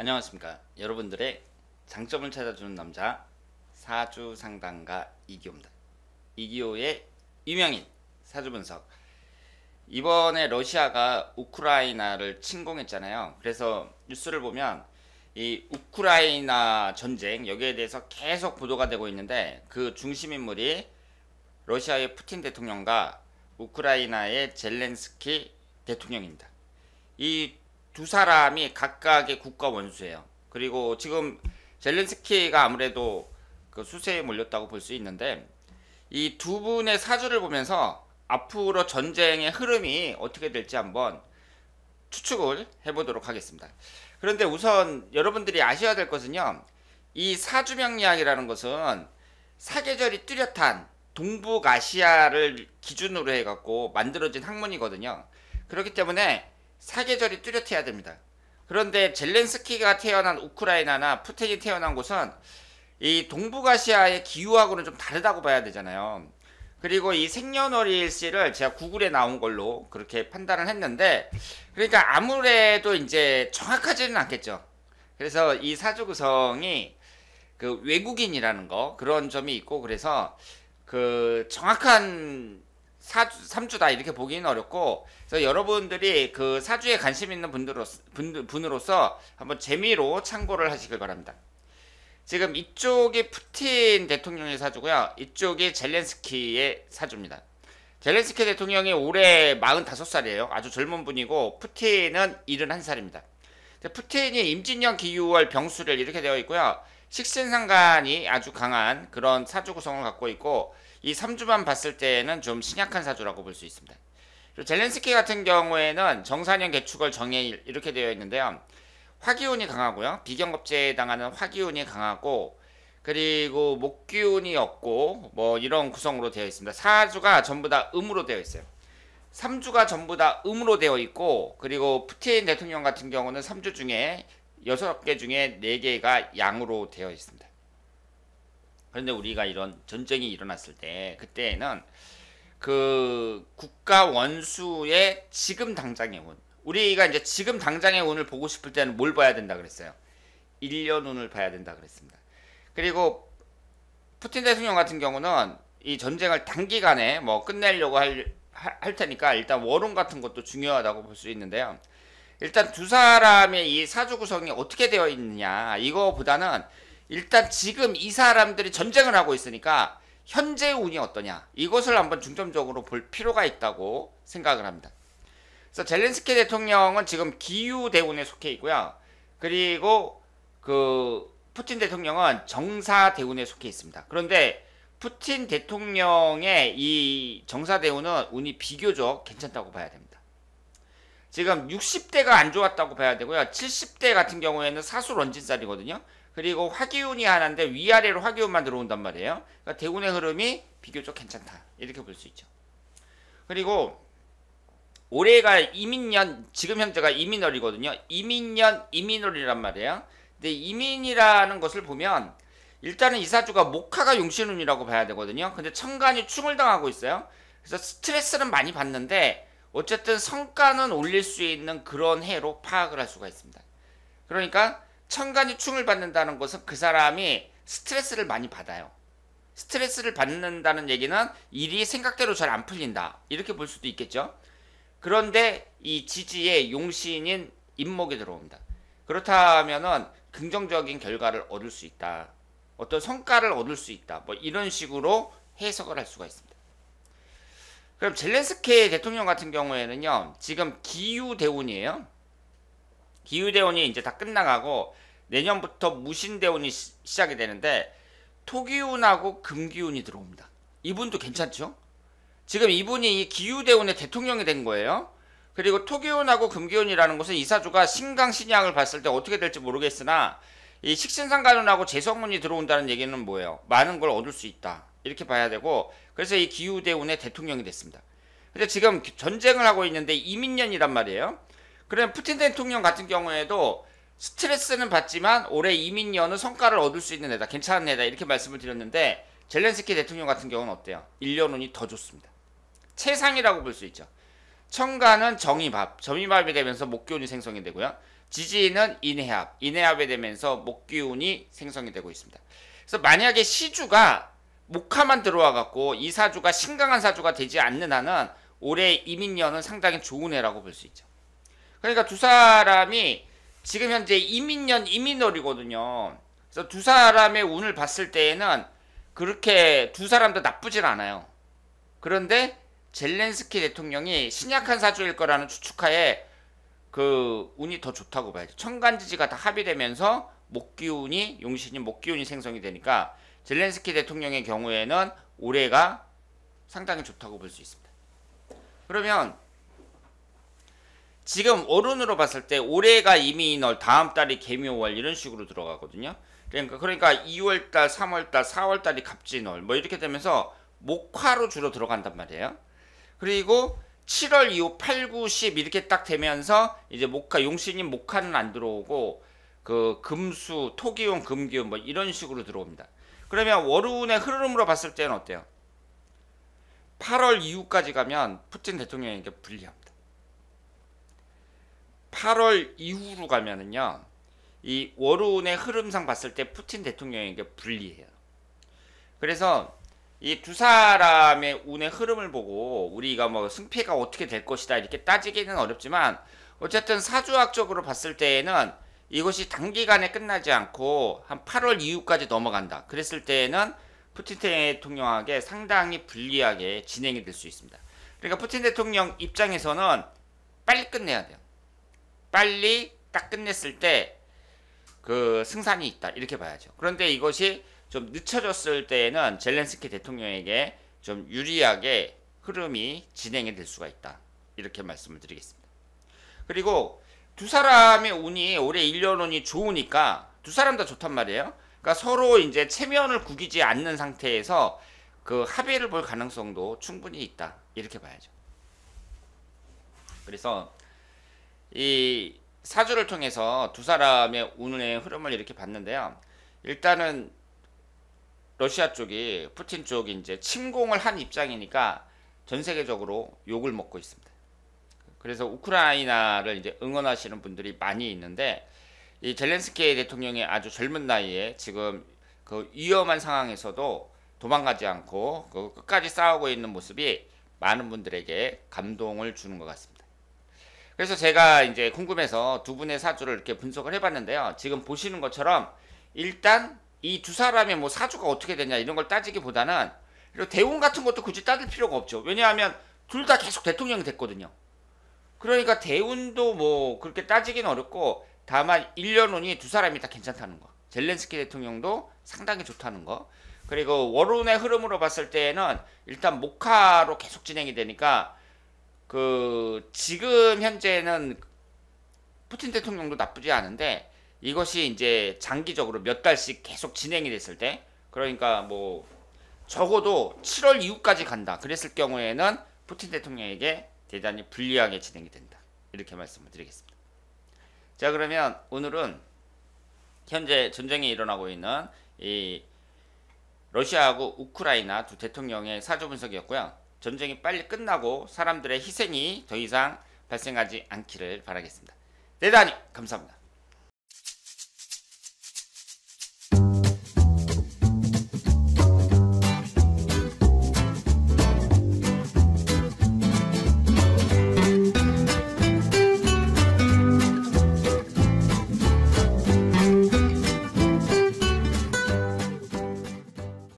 안녕하십니까. 여러분들의 장점을 찾아주는 남자 사주 상담가 이기호입니다. 이기호의 유명인 사주 분석. 이번에 러시아가 우크라이나를 침공했잖아요. 그래서 뉴스를 보면 이 우크라이나 전쟁 여기에 대해서 계속 보도가 되고 있는데 그 중심 인물이 러시아의 푸틴 대통령과 우크라이나의 젤렌스키 대통령입니다. 이 두 사람이 각각의 국가 원수예요. 그리고 지금 젤렌스키가 아무래도 그 수세에 몰렸다고 볼 수 있는데 이 두 분의 사주를 보면서 앞으로 전쟁의 흐름이 어떻게 될지 한번 추측을 해보도록 하겠습니다. 그런데 우선 여러분들이 아셔야 될 것은요, 이 사주명리학이라는 것은 사계절이 뚜렷한 동북아시아를 기준으로 해갖고 만들어진 학문이거든요. 그렇기 때문에 사계절이 뚜렷해야 됩니다. 그런데 젤렌스키가 태어난 우크라이나나 푸틴이 태어난 곳은 이 동북아시아의 기후하고는 좀 다르다고 봐야 되잖아요. 그리고 이 생년월일씨를 제가 구글에 나온 걸로 그렇게 판단을 했는데, 그러니까 아무래도 이제 정확하지는 않겠죠. 그래서 이 사주 구성이 그 외국인이라는 거 그런 점이 있고, 그래서 그 정확한 삼주다 이렇게 보기는 어렵고, 그래서 여러분들이 그 사주에 관심 있는 분으로서 한번 재미로 참고를 하시길 바랍니다. 지금 이쪽이 푸틴 대통령의 사주고요, 이쪽이 젤렌스키의 사주입니다. 젤렌스키 대통령이 올해 45살이에요. 아주 젊은 분이고 푸틴은 71살입니다. 푸틴이 임진년 기유월 병수를 이렇게 되어 있고요, 식신상간이 아주 강한 그런 사주 구성을 갖고 있고, 이 3주만 봤을 때는 좀 신약한 사주라고 볼 수 있습니다. 젤렌스키 같은 경우에는 정사년 개축월 정해일 이렇게 되어 있는데요, 화기운이 강하고요, 비경겁제에 해당하는 화기운이 강하고, 그리고 목기운이 없고 뭐 이런 구성으로 되어 있습니다. 사주가 전부 다 음으로 되어 있어요. 3주가 전부 다 음으로 되어 있고, 그리고 푸틴 대통령 같은 경우는 3주 중에 6개 중에 4개가 양으로 되어 있습니다. 그런데 우리가 이런 전쟁이 일어났을 때, 그때는 그 국가 원수의 지금 당장의 운, 우리가 이제 지금 당장의 운을 보고 싶을 때는 뭘 봐야 된다 그랬어요? 1년 운을 봐야 된다 그랬습니다. 그리고 푸틴 대통령 같은 경우는 이 전쟁을 단기간에 뭐 끝내려고 할 테니까 일단 월운 같은 것도 중요하다고 볼 수 있는데요. 일단 두 사람의 이 사주 구성이 어떻게 되어 있느냐, 이거보다는 일단 지금 이 사람들이 전쟁을 하고 있으니까 현재 운이 어떠냐, 이것을 한번 중점적으로 볼 필요가 있다고 생각을 합니다. 그래서 젤렌스키 대통령은 지금 기후대운에 속해 있고요, 그리고 그 푸틴 대통령은 정사대운에 속해 있습니다. 그런데 푸틴 대통령의 이 정사대운은 운이 비교적 괜찮다고 봐야 됩니다. 지금 60대가 안 좋았다고 봐야 되고요, 70대 같은 경우에는 사수 런진살이거든요. 그리고 화기운이 하나인데 위아래로 화기운만 들어온단 말이에요. 그러니까 대운의 흐름이 비교적 괜찮다 이렇게 볼 수 있죠. 그리고 올해가 이민년, 지금 현재가 이민월이거든요. 이민년 이민월이란 말이에요. 근데 이민이라는 것을 보면 일단은 이 사주가 목화가 용신운이라고 봐야 되거든요. 근데 천간이 충을 당하고 있어요. 그래서 스트레스는 많이 받는데 어쨌든 성과는 올릴 수 있는 그런 해로 파악을 할 수가 있습니다. 그러니까 천간이 충을 받는다는 것은 그 사람이 스트레스를 많이 받아요. 스트레스를 받는다는 얘기는 일이 생각대로 잘 안 풀린다 이렇게 볼 수도 있겠죠. 그런데 이 지지에 용신인 임목이 들어옵니다. 그렇다면은 긍정적인 결과를 얻을 수 있다, 어떤 성과를 얻을 수 있다, 뭐 이런 식으로 해석을 할 수가 있습니다. 그럼 젤렌스키 대통령 같은 경우에는요, 지금 기후대운이에요. 기후대운이 이제 다 끝나가고 내년부터 무신대운이 시작이 되는데 토기운하고 금기운이 들어옵니다. 이분도 괜찮죠? 지금 이분이 이 기후대운의 대통령이 된 거예요. 그리고 토기운하고 금기운이라는 것은 이 사주가 신강신약을 봤을 때 어떻게 될지 모르겠으나 이 식신상간운하고 재성운이 들어온다는 얘기는 뭐예요? 많은 걸 얻을 수 있다 이렇게 봐야 되고, 그래서 이 기후대운의 대통령이 됐습니다. 근데 지금 전쟁을 하고 있는데 이민년이란 말이에요. 그러면 푸틴 대통령 같은 경우에도 스트레스는 받지만 올해 이민년은 성과를 얻을 수 있는 애다, 괜찮은 애다 이렇게 말씀을 드렸는데, 젤렌스키 대통령 같은 경우는 어때요? 1년 운이 더 좋습니다. 최상이라고 볼 수 있죠. 천간은 정이밥, 점이밥이 되면서 목기운이 생성이 되고요. 지지는 인해합이 되면서 목기운이 생성이 되고 있습니다. 그래서 만약에 시주가 목화만 들어와 갖고 이 사주가 신강한 사주가 되지 않는 한은 올해 이민년은 상당히 좋은 해라고 볼 수 있죠. 그러니까 두 사람이 지금 현재 이민년 이민월이거든요. 그래서 두 사람의 운을 봤을 때에는 그렇게 두 사람 다 나쁘진 않아요. 그런데 젤렌스키 대통령이 신약한 사주일 거라는 추측하에 그 운이 더 좋다고 봐야죠. 천간지지가 다 합의되면서 목기운이 용신이 목기운이 생성이 되니까 젤렌스키 대통령의 경우에는 올해가 상당히 좋다고 볼 수 있습니다. 그러면 지금 월운으로 봤을 때 올해가 이민월, 다음 달이 개묘월 이런 식으로 들어가거든요. 그러니까 2월달, 3월달, 4월달이 갑진월 뭐 이렇게 되면서 목화로 주로 들어간단 말이에요. 그리고 7월 이후 8, 9, 10 이렇게 딱 되면서 이제 목화, 용신인 목화는 안 들어오고 그 금수, 토기운, 금기운 뭐 이런 식으로 들어옵니다. 그러면 월운의 흐름으로 봤을 때는 어때요? 8월 이후까지 가면 푸틴 대통령에게 불리합니다. 8월 이후로 가면은요, 이 월운의 흐름상 봤을 때 푸틴 대통령에게 불리해요. 그래서 이 두 사람의 운의 흐름을 보고 우리가 뭐 승패가 어떻게 될 것이다 이렇게 따지기는 어렵지만 어쨌든 사주학적으로 봤을 때에는 이것이 단기간에 끝나지 않고 한 8월 이후까지 넘어간다. 그랬을 때에는 푸틴 대통령에게 상당히 불리하게 진행이 될 수 있습니다. 그러니까 푸틴 대통령 입장에서는 빨리 끝내야 돼요. 빨리 딱 끝냈을 때 그 승산이 있다 이렇게 봐야죠. 그런데 이것이 좀 늦춰졌을 때에는 젤렌스키 대통령에게 좀 유리하게 흐름이 진행이 될 수가 있다 이렇게 말씀을 드리겠습니다. 그리고 두 사람의 운이 올해 1년 운이 좋으니까 두 사람 다 좋단 말이에요. 그러니까 서로 이제 체면을 구기지 않는 상태에서 그 합의를 볼 가능성도 충분히 있다 이렇게 봐야죠. 그래서 이 사주를 통해서 두 사람의 운의 흐름을 이렇게 봤는데요. 일단은 러시아 쪽이 푸틴 쪽이 이제 침공을 한 입장이니까 전 세계적으로 욕을 먹고 있습니다. 그래서 우크라이나를 이제 응원하시는 분들이 많이 있는데 이 젤렌스키 대통령이 아주 젊은 나이에 지금 그 위험한 상황에서도 도망가지 않고 그 끝까지 싸우고 있는 모습이 많은 분들에게 감동을 주는 것 같습니다. 그래서 제가 이제 궁금해서 두 분의 사주를 이렇게 분석을 해봤는데요. 지금 보시는 것처럼 일단 이 두 사람의 뭐 사주가 어떻게 되냐 이런 걸 따지기보다는 대운 같은 것도 굳이 따질 필요가 없죠. 왜냐하면 둘 다 계속 대통령이 됐거든요. 그러니까 대운도 뭐 그렇게 따지기는 어렵고 다만 1년 운이 두 사람이 다 괜찮다는 거. 젤렌스키 대통령도 상당히 좋다는 거. 그리고 월운의 흐름으로 봤을 때에는 일단 목화로 계속 진행이 되니까 그 지금 현재는 푸틴 대통령도 나쁘지 않은데 이것이 이제 장기적으로 몇 달씩 계속 진행이 됐을 때 그러니까 뭐 적어도 7월 이후까지 간다 그랬을 경우에는 푸틴 대통령에게 대단히 불리하게 진행이 된다 이렇게 말씀을 드리겠습니다. 자, 그러면 오늘은 현재 전쟁이 일어나고 있는 이 러시아하고 우크라이나 두 대통령의 사주 분석이었고요. 전쟁이 빨리 끝나고 사람들의 희생이 더 이상 발생하지 않기를 바라겠습니다. 대단히 감사합니다.